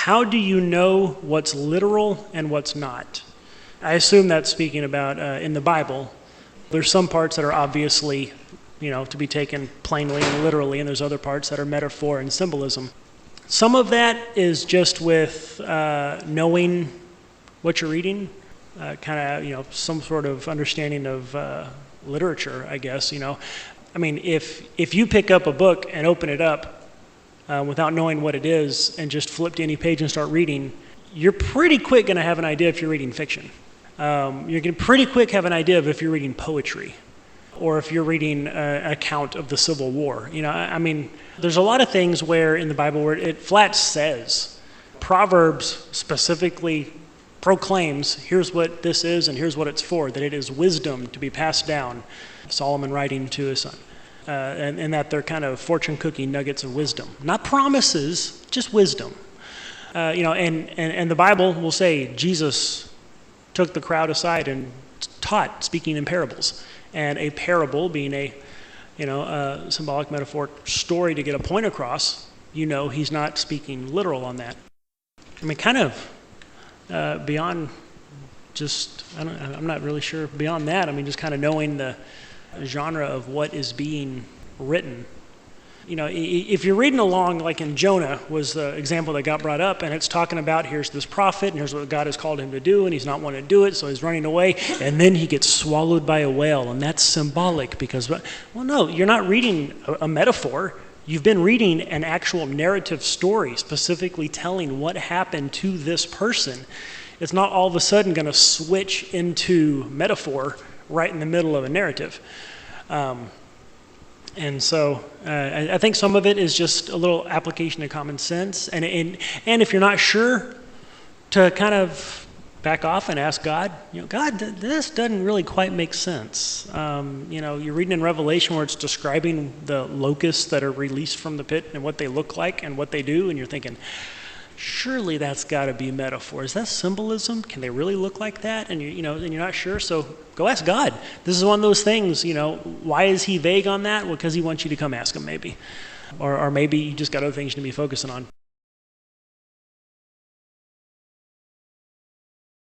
how do you know what's literal and what's not? I assume that's speaking about in the Bible. There's some parts that are obviously, to be taken plainly and literally, and there's other parts that are metaphor and symbolism. Some of that is just with knowing what you're reading, some sort of understanding of literature, I guess. If you pick up a book and open it up without knowing what it is and just flip to any page and start reading, you're pretty quick going to have an idea if you're reading fiction. You're going to pretty quick have an idea of if you're reading poetry or if you're reading an account of the Civil War. There's a lot of things where in the Bible where it flat says. Proverbs specifically proclaims, here's what this is and here's what it's for, that it is wisdom to be passed down. Solomon writing to his son. And that they're kind of fortune cookie nuggets of wisdom. Not promises, just wisdom. And the Bible will say Jesus took the crowd aside and taught, speaking in parables. And a parable being a symbolic, metaphoric story to get a point across, he's not speaking literal on that. Beyond just, I'm not really sure beyond that. Just kind of knowing the genre of what is being written. If you're reading along, like in Jonah was the example that got brought up, and it's talking about here's this prophet, and here's what God has called him to do, and he's not wanting to do it, so he's running away, and then he gets swallowed by a whale, and that's symbolic because, no, you're not reading a metaphor. You've been reading an actual narrative story, specifically telling what happened to this person. It's not all of a sudden going to switch into metaphor right in the middle of a narrative. And so I think some of it is just a little application of common sense. And if you're not sure, to kind of back off and ask God, God, this doesn't really quite make sense. You're reading in Revelation where it's describing the locusts that are released from the pit and what they look like and what they do. And you're thinking, surely that's got to be metaphor. Is that symbolism? Can they really look like that? And and you're not sure, so go ask God. This is one of those things. Why is he vague on that? Well, because he wants you to come ask him, maybe, or maybe you just got other things to be focusing on.